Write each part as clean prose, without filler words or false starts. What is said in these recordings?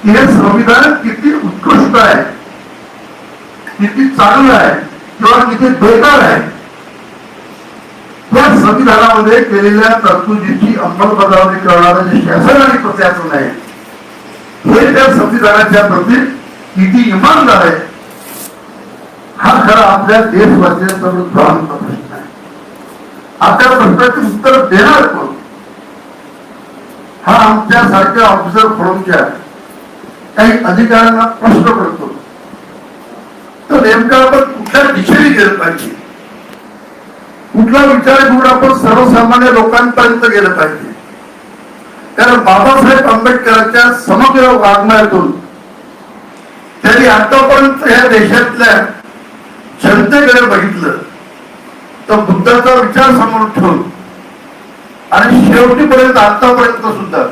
की हे संविधान किती उत्कृष्ट आहे, किती चांगलं आहे किंवा किती बेकार आहे. त्या संविधानामध्ये केलेल्या तरतुदीची अंमलबजावणी करणारं जे शासन आणि प्रशासन आहे हे त्या संविधानाच्या प्रती किती इमानदार आहे, हा खरा आपल्या देशवासियांसमोर ज्वलंत प्रश्न आहे. आपल्या प्रश्नाचे उत्तर देणार कोण, हा आमच्या सारख्या ऑफिसर फोरमच्या काही अधिकाऱ्यांना प्रश्न पडतो. तर नेमकं आपण कुठल्या दिशेने गेलं पाहिजे, कुठला विचार करून आपण सर्वसामान्य लोकांपर्यंत गेलं पाहिजे. कारण बाबासाहेब आंबेडकरांच्या समग्र वाङ्मयातून त्यांनी आतापर्यंत या देशातल्या जनतेकडे बघितलं तर बुद्धाचा विचार समोर ठेवून आणि शेवटीपर्यंत आतापर्यंत सुद्धा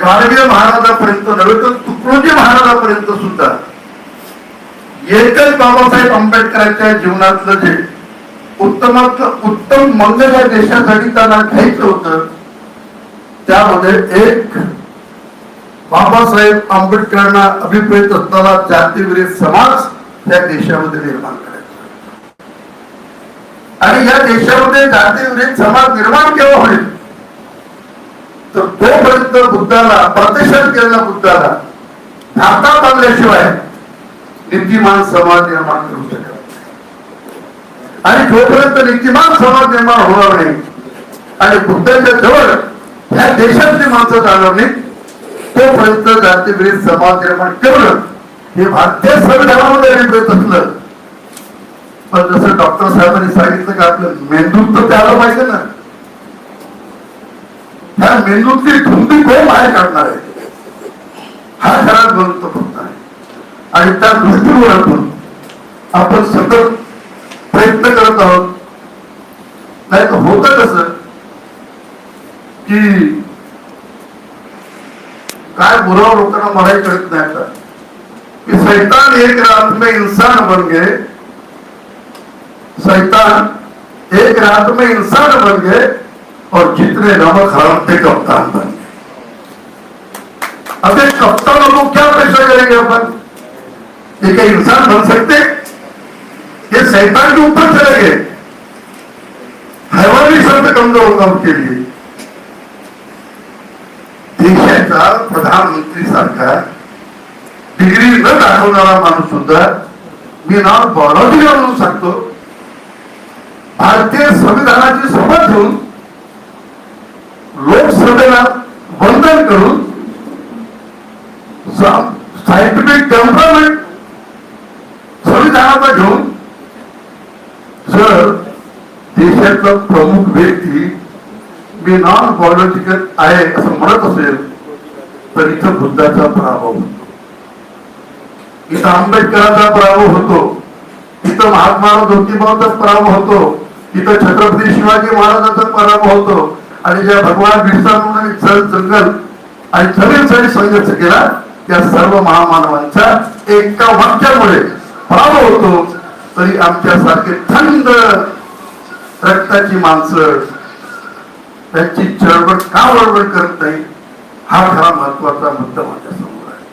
गाडगे महाराजांपर्यंत नव्हे तर तुकडोजी महाराजांपर्यंत सुद्धा एकच बाबासाहेब आंबेडकरांच्या जीवनातलं जे उत्तमातलं उत्तम मंगल या देशासाठी त्यांना घ्यायचं होतं, त्यामध्ये एक बाबासाहेब आंबेडकरांना अभिप्रेत असताना जातीविरहित समाज त्या देशामध्ये निर्माण करायचा. आणि या देशामध्ये जातीविरहित समाज निर्माण केव्हा होईल तर तोपर्यंत बुद्धाला प्रतिषेध केलेल्या बुद्धाला धाता बांधल्याशिवाय नीतिमान समाज निर्माण करू शकत. आणि जोपर्यंत नीतिमान समाज निर्माण होणार नाही आणि बुद्धाच्या जवळ ह्या देशातली माणसं जाणार नाही तोपर्यंत जातीविरहित समाज निर्माण करणं हे भारतीय संविधानामध्ये अभिप्रेत असलं. पण जसं डॉक्टर साहेबांनी सांगितलं की आपलं मेंदूत तर त्याला पाहिजे ना, ह्या मेंदूतली धुंदी कोण बाहेर काढणार आहे, हा खरा ज्वलंत प्रश्न आहे. आणि त्या दृष्टीकोनातून आपण सतत प्रयत्न करत आहोत. नाही तर होतं कसं की काय बुरा लोकांना मराठी कळत नाही आता कि शैतान एक रात में इंसान बन गए, शैतान एक रात में इंसान बन गए और जितने नमक हराम थे कप्तान बन गए. अब कप्तानों को क्या पेशा करेंगे अपन, ये क्या इंसान बन सकते, ये शैतान के ऊपर चले गए. हैवानी शब्द कमजोर होगा उनके लिए. देशाचा प्रधानमंत्री सारखा डिग्री न दाखवणारा माणूस सुद्धा मी नाव बॉलॉजिकल म्हणून सांगतो. भारतीय संविधानाची शपथ घेऊन लोकसभेला वंदन करून सायंटिफिक टेम्परमेंट संविधानाचा घेऊन जर देशाचा प्रमुख व्यक्ती मी नॉन बॉलॉजिकल आहे असं म्हणत असेल तर इथं बुद्धाचा पराभव होतो, इथं आंबेडकरांचा पराभव होतो, इथं महात्मा ज्योतिबाचा पराभव होतो, इथं छत्रपती शिवाजी महाराजांचा पराभव होतो. आणि ज्या भगवान बिरसा मुंडांनी जल जंगल आणि जमीनसाठी संघर्ष केला त्या सर्व महामानवांच्या एका वाक्यामुळे पराभव होतो. तरी आमच्यासारखे थंड रक्ताची माणसं त्यांची चळवळ का बरोबर करत नाही, हा खरा महत्वाचा मुद्दा माझ्या समोर आहे.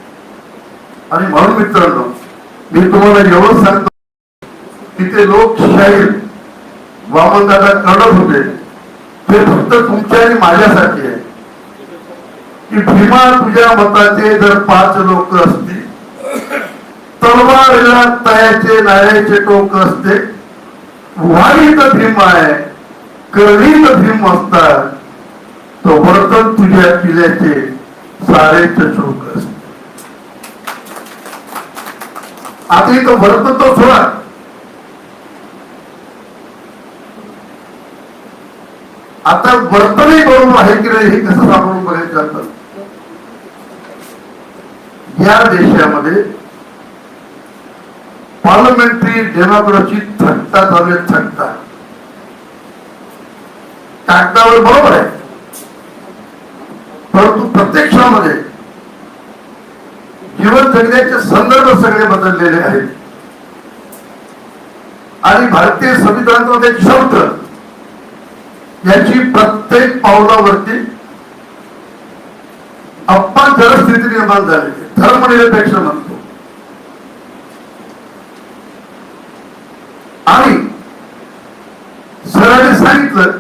आणि म्हणून मित्रांनो मी तुम्हाला एवढं सांगतो की ते लोकशाही वामनदादा करत होते ते फक्त तुमच्या आणि माझ्यासाठी आहे. की भीमा तुझ्या मताचे जर 5 लोक असतील, तलवारीला तयाचे नाळ्याचे टोक असते, वाईत भीम आहे कळीत भीम असतात, तो वर्तन तुझ्या किल्ल्याचे सारेच चोक असते. आता इथं वर्तन तो सोडा, आता वर्तनही बरोबर आहे की नाही हे कसं सापडून बघायचं असतं. या देशामध्ये पार्लमेंटरी डेमोक्रेसी थकता चालू आहे, थकता कागदावर बरोबर आहे परंतु प्रत्यक्षामध्ये जीवन जगण्याचे संदर्भ सगळे बदललेले आहेत. आणि भारतीय संविधानामध्ये एक शब्द याची प्रत्येक पावलावरती अपमान परिस्थिती निर्माण झाली. धर्मनिरपेक्ष म्हणतो आणि सरांनी सांगितलं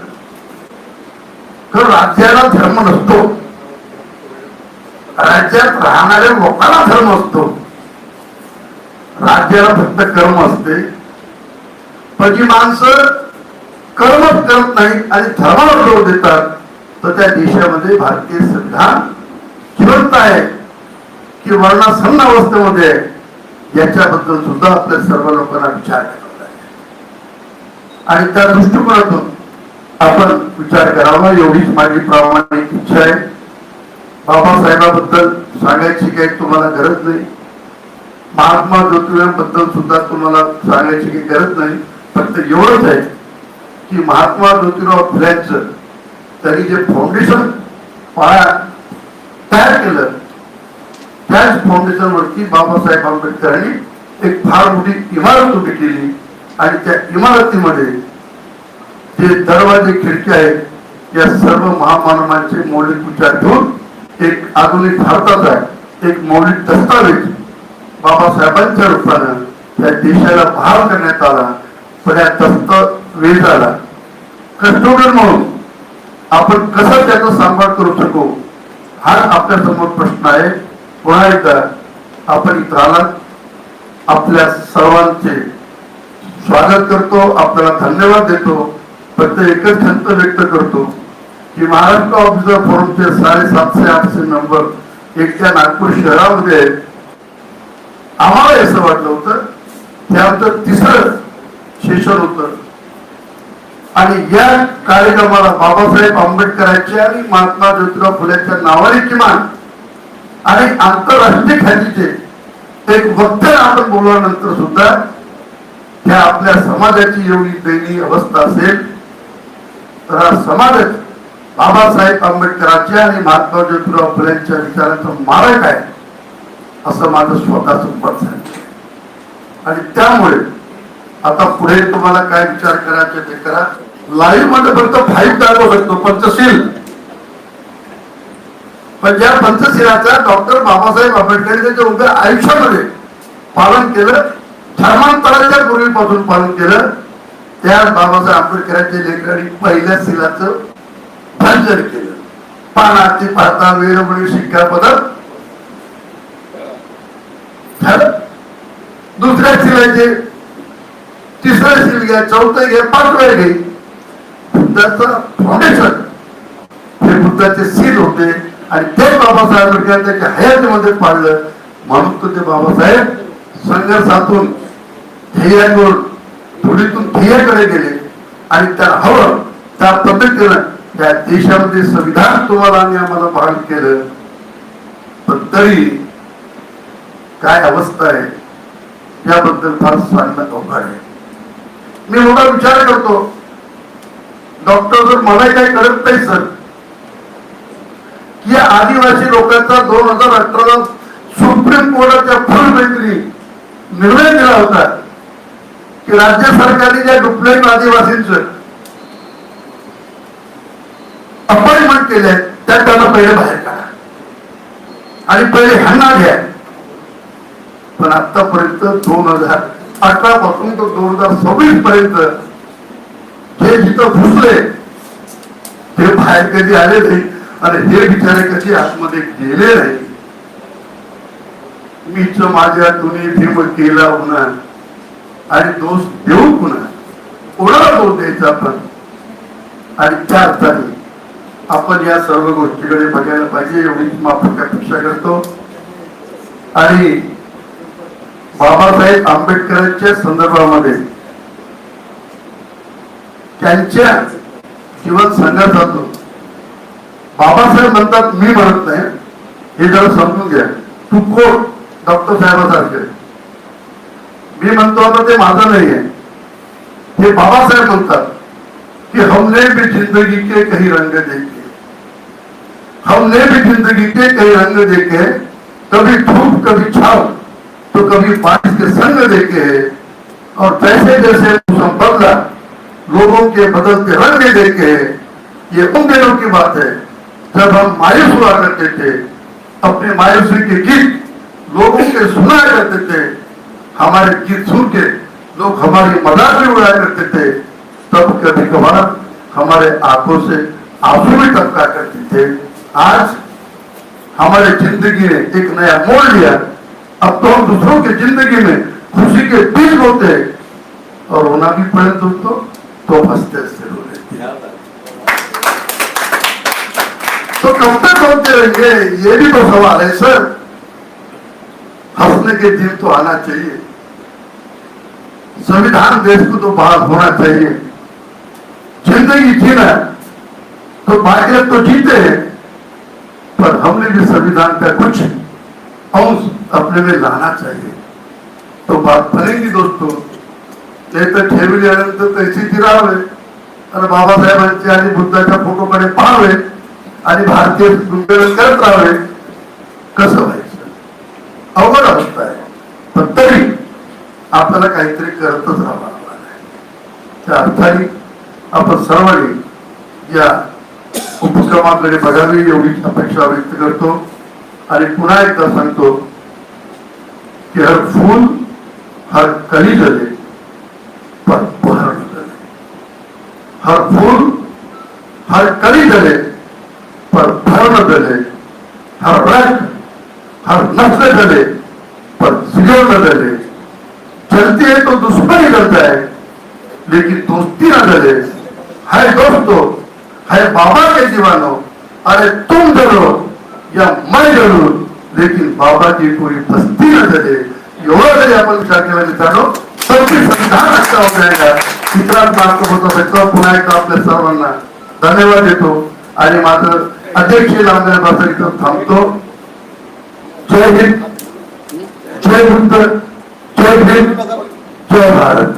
तर राज्याला धर्म नसतो, राज्यात राहणाऱ्या लोकांना धर्म असतो. राज्याला फक्त कर्म असते. पण जी माणसं कर्मच करत नाही आणि धर्माला जोर देतात तर त्या देशामध्ये भारतीय संविधान जिवंत आहे की वर्णासन्न अवस्थेमध्ये याच्याबद्दल सुद्धा आपल्या सर्व लोकांना विचार करावा लागेल आणि त्या दृष्टिकोनातून आपण विचार करावा एवढीच माझी प्रामाणिक इच्छा आहे. बाबासाहेबांबद्दल सांगायची काही तुम्हाला गरज नाही, महात्मा ज्योतिरावांबद्दल सुद्धा तुम्हाला सांगायची काही गरज नाही. फक्त एवढंच आहे की महात्मा ज्योतिराव फुल्यांचं त्यांनी जे फाउंडेशन तयार केलं त्याच फाउंडेशन वरती बाबासाहेब आंबेडकरांनी एक फार मोठी इमारत उभी केली आणि त्या इमारतीमध्ये जे दरवाजे खिडकी आहेत या सर्व महामानवांचे मौलिक विचार घेऊन एक आधुनिक भारताचा एक मौलिक दस्तावेज बाबासाहेबांच्या रूपानं त्या देशाला बहाल करण्यात आला. पण या दस्तावेजाला कस्टोडियन म्हणून आपण कसं त्याचा सांभाळ करू शकू हा आपल्या समोर प्रश्न आहे. पुन्हा एकदा आपण इथं आलात, आपल्या सर्वांचे स्वागत करतो, आपल्याला धन्यवाद देतो. फक्त एकच खंत व्यक्त करतो की महाराष्ट्र ऑफिसर फोरमचे 750-800 नंबर एकट्या नागपूर शहरामध्ये आम्हाला असं वाटलं होतं ते आमचं तिसरं सेशन होतं आणि या कार्यक्रमाला बाबासाहेब आंबेडकरांच्या आणि महात्मा ज्योतिराव फुलेंच्या नावाने किमान आणि आंतरराष्ट्रीय ख्यातीचे एक वक्ते आपण बोलल्यानंतर सुद्धा त्या आपल्या समाजाची एवढी दयनीय अवस्था असेल तर हा समाजच बाबासाहेब आंबेडकरांच्या आणि महात्मा ज्योतिराव फुलेंच्या विचारांचा मारक आहे असं माझं स्वतःच मत आहे. आणि त्यामुळे आता पुढे तुम्हाला काय विचार करायचे ते करा. लाईव्ह मध्ये फक्त 5 दाखवू शकतो पंचशील, पण ज्या पंचशीलाचा डॉक्टर बाबासाहेब आंबेडकर त्यांच्या उभ्या आयुष्यामध्ये पालन केलं, धर्मांतराच्या पूर्वीपासून पालन केलं, त्या बाबासाहेब आंबेडकरांच्या लेकरांनी पहिल्या शिलाचं भंजन केलं. पानाची पाहता वेरमणी शिक्का पदर दुसऱ्या शिलाचे तिसऱ्या शिल घ्या, चौथं घ्या, 5व्या घे. बुद्धाचं फाउंडेशन हे बुद्धाचे सील होते आणि ते बाबासाहेब आंबेडकर त्याच्या हयातीमध्ये पाडलं. म्हणून तो ते बाबासाहेब संघर्षातून ध्येयाकडून धुळीतून ध्येयाकडे गेले आणि त्या हवं त्या पद्धतीनं त्या देशामध्ये संविधान तुम्हाला आणि आम्हाला बहाल केलं. पण तरी काय अवस्था आहे याबद्दल फार सांगणं अवघड आहे. मी मोठा विचार करतो डॉक्टर जर मला काही कळत नाही सर की आदिवासी लोकांचा 2018 सुप्रीम कोर्टाच्या फुल बेंचनी निर्णय दिला होता की राज्य सरकारने ज्या डुप्लेट आदिवासींचं अपॉइंटमेंट केले त्या त्यांना पहिले बाहेर काढा आणि पहिले ह्यांना घ्या. पण आतापर्यंत 2018 पासून तर 2026 पर्यंत हे जिथं घुसले ते बाहेर कधी आले नाही आणि हे बिचारे कधी आतमध्ये गेले नाही. मीच माझ्या तुम्ही भीम केला होणार आणि दोष देऊ पुन्हा कोणाला दोष द्यायचा आपण. आणि त्या अर्थाने आपण या सर्व गोष्टीकडे बघायला पाहिजे एवढीच आपण अपेक्षा करतो. आणि बाबासाहेब आंबेडकरांच्या संदर्भामध्ये त्यांच्या जीवन संघर्षातून बाबासाहेब म्हणतात, मी म्हणत नाही, हे जरा समजून घ्या. तू कोण डॉक्टर साहेबांसारखे, मी म्हणतो आता ते माझं नाही आहे, हे बाबासाहेब म्हणतात कि हमने भी जिंदगी के कई रंग देखे, हमने भी जिंदगी के कई रंग देखे, कभी धूप कभी छाव तो कभी बारिश के संग देखे हैं, और जैसे जैसे मौसम बदला लोगों के बदलते रंग देखे हैं. ये उन दिनों की बात है जब हम मायूस हुआ करते थे, अपने मायूसी के गीत लोगों के सुनाया करते थे, हमारे गीत सुन के लोग हमारी मजाक भी उड़ाया करते थे, तब कभी कभार हमारे आंखों से आंसू भी टपका करते थे। आज हमारे जिंदगी ने एक नया मोड़ लिया। अब तो हम दूसरों की जिंदगी में खुशी के बीज होते और रोना भी पड़े दोस्तों तो हंसते हंसते रो लेते। तो कब तक रोते रहेंगे, ये भी तो सवाल है सर। हंसने के दिन तो आना चाहिए, संविधान देश को तो बहाल होना चाहिए। जिंदगी जीना तो भाग्य तो जीते हैं, पर हमने भी संविधान का कुछ अंश अपने में लाना चाहिए, तो बात बनेगी दोस्तों। ते तर ठेवल्यानंतर तशी जिरावे आणि बाबासाहेबांचे आणि बुद्धाच्या फोटोकडे पाहावे आणि भारतीय गुंतवणूक करत राहावे, कसं व्हायचं? अवघड अवस्था आहे, पण तरी आपल्याला काहीतरी करतच राहावं लागणार. त्या अर्थाने आपण सर्वांनी या उपक्रमाकडे बघावी एवढी अपेक्षा व्यक्त करतो. आणि पुन्हा एकदा सांगतो की हर फूल हर कली जले पर बहर न जले. हर फूल हर कली जले पर भर न जले. हर रंग हर नस्ल जले पर जिगर न जले. चलती है तो दुश्मनी करता है लेकिन दोस्ती न जले. है दोस्तों, है बाबा के दीवानो, अरे तुम जलो या मैं जलू, लेकिन बाबा की कोई बस्ती न जले. एवढं जरी आपण विचार केला मित्रांनो तर ती संविधान रक्षा हो जाएगा. चित्रात मार्ग होता त्याचा पुन्हा एकदा आपल्या सर्वांना धन्यवाद देतो आणि माझं अध्यक्ष लांबण्यापासून इथं थांबतो. जय हिंद, जय बुद्ध, जय भीम, जय भारत.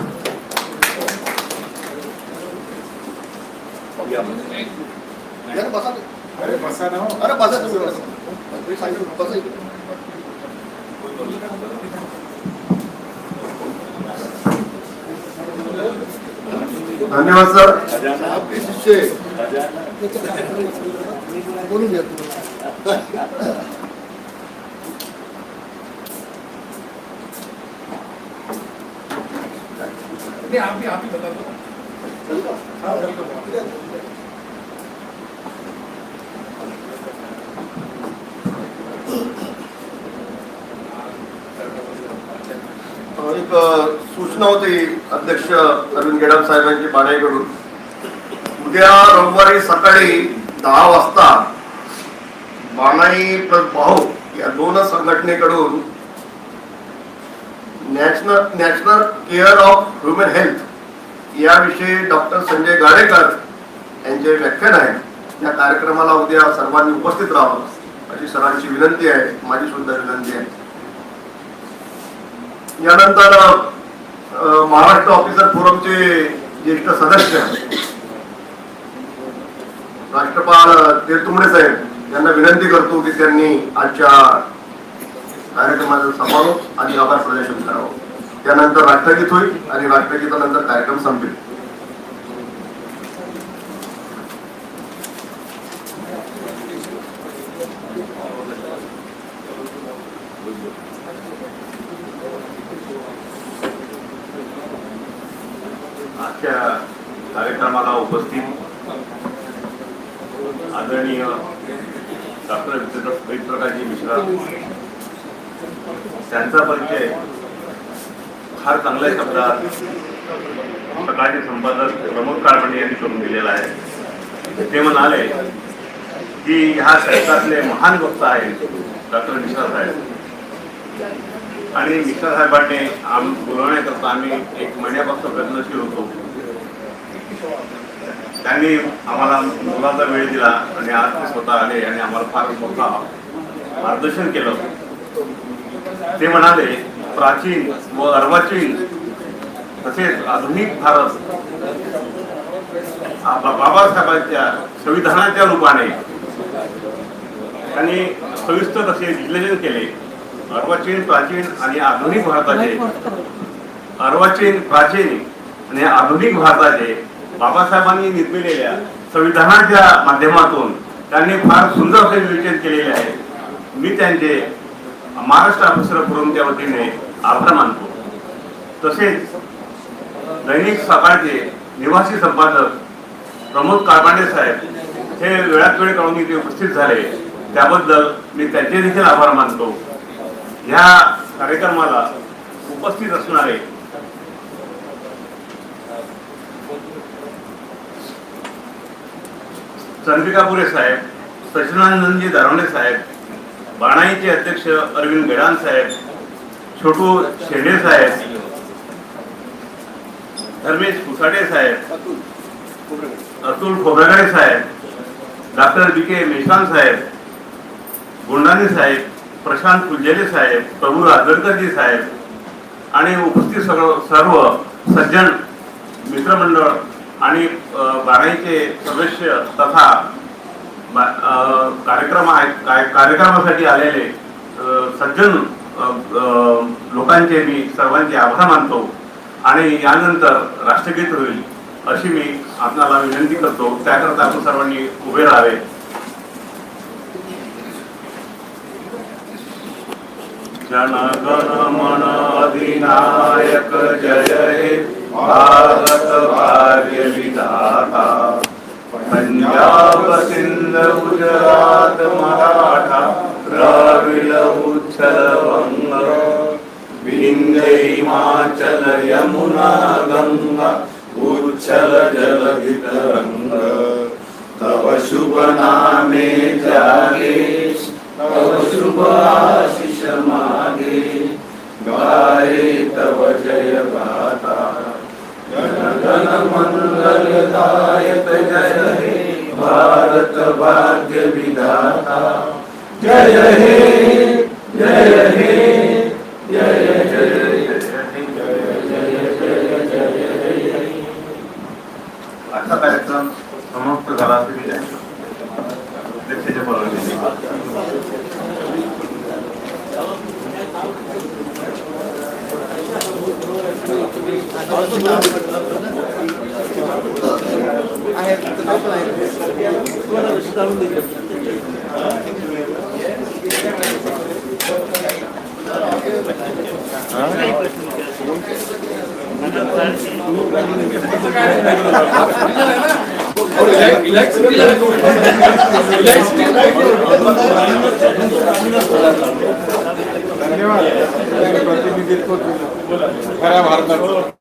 धन्यवाद सर. बोलून घ्या. आप ही बता दो. एक सूचना होती अध्यक्ष अरविंद गेडाम साहेबांची बाणाईकडून. उद्या रविवारी सकाळी 10 वाजता बाणाई प्लस भाऊ या दोन संघटनेकडून national care of human health याविषयी डॉक्टर संजय गाडेकर यांचे व्याख्यान आहे. या कार्यक्रमाला उद्या सर्वांनी उपस्थित राहावं अशी सरांची विनंती आहे, माझी सुद्धा विनंती आहे. यानंतर महाराष्ट्र ऑफिसर फोरमचे ज्येष्ठ सदस्य राष्ट्रपाल तेलतुंबडे साहेब यांना विनंती करतो की त्यांनी आजच्या कार्यक्रमाचा समारोप आणि आभार प्रदर्शन करावं. त्यानंतर राष्ट्रगीत होईल आणि राष्ट्रगीतानंतर कार्यक्रम संपेल. आजच्या कार्यक्रमाला उपस्थित आदरणीय डॉक्टर प्रकाशजी मिश्रा, त्यांचा परिचय फार चांगल्या शब्दात सकाळचे संपादक प्रमोद काळमंडे यांनी करून दिलेला आहे. ते म्हणाले की ह्या क्षेत्रातले महान वक्ता आहेत डॉक्टर मिश्रा साहेब, आणि मिश्रा साहेबांनी बोलवण्याकरता आम्ही 1 महिन्यापासून प्रयत्नशील होतो. त्यांनी आम्हाला मुलाचा वेळ दिला आणि आज ते स्वतः आले आणि आम्हाला फार मोठा मार्गदर्शन केलं. ते म्हणाले प्राचीन व अर्वाचीन तसेच आधुनिक भारत बाबासाहेबांच्या संविधानाच्या रूपाने त्यांनी सविस्तर असे विश्लेषण केले. अर्वाचीन, प्राचीन आणि आधुनिक भारताचे, अर्वाचीन, प्राचीन आणि आधुनिक भारताचे बाबासाहेबांनी निर्मिलेल्या संविधानाच्या माध्यमातून त्यांनी फार सुंदर असे विवेचन केलेले आहे. मी त्यांचे महाराष्ट्र ऑफिसर फोरमच्या वतीने आभार मानतो. तसेच दैनिक सकाळचे निवासी संपादक प्रमोद काळपांडे साहेब हे वेळात वेळ काढून इथे उपस्थित झाले, त्याबद्दल मी त्यांचे देखील आभार मानतो. ह्या कार्यक्रमाला उपस्थित असणारे चंद्रिकापुरे साहेब, सचिनानंदजी दारोंडे साहेब, बाणाईचे अध्यक्ष अरविंद गेडान साहेब, छोटू शेंडे साहेब, धर्मेश कुसाटे साहेब, अतुल खोब्रागडे साहेब, डॉक्टर बी के मेश्राम साहेब, गुंडाने साहेब, प्रशांत फुलझेले साहेब, प्रभू राजगरकरजी साहेब आणि उपस्थित सर्व सज्जन मित्रमंडळ आणि बाराईचे सदस्य तथा कार्यक्रमासाठी आलेले सज्जन लोकांचे मी सर्वांचे आभार मानतो. आणि यानंतर राष्ट्रगीत होईल अशी मी आपल्याला विनंती करतो. त्याकरता आपण सर्वांनी उभे राहावे. जनगण मन अधिनायक जय हे भारत भाग्य विधाता. पंजाब सिंध गुजरात मराठा द्रविड उच्छल वंग. विंध्य हिमाचल यमुना गंगा उच्छल जलधि तरंग. तव शुभ नामे जागे तव शुभ आशीष मागे. गाये तव जय गाथा जन गण मंगलदायक जय हे भारत भाग्य विधाता. जय हे जय हे जय जय जय. आजचा कार्यक्रम समाप्त झाला असेल. अध्यक्षाच्या परवानगीने धन्यवाद. प्रतिनिधित्व खऱ्या भारतात